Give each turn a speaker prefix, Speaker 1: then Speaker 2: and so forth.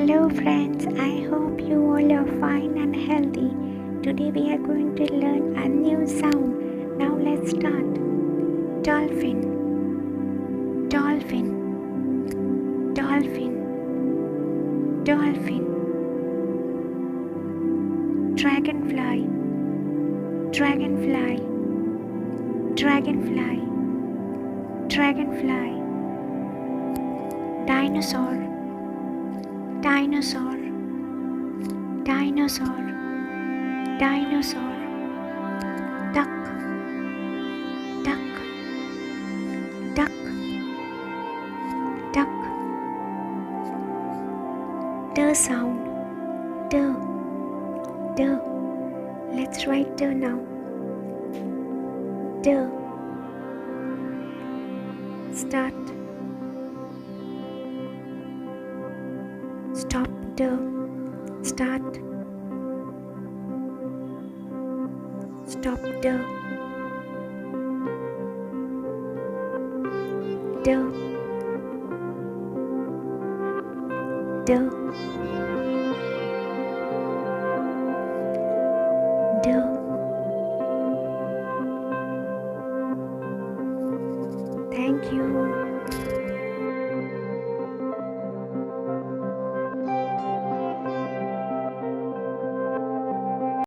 Speaker 1: Hello friends, I hope you all are fine and healthy. Today we are going to learn a new sound. Now let's start. Dolphin, dolphin, dolphin, dolphin. Dragonfly, dragonfly, dragonfly, dragonfly. Dinosaur, dinosaur, dinosaur, dinosaur. Duck, duck, duck, duck. The sound, the. Let's write the now. The. Start. Stop the. Start. Stop the. The. The. Thank you.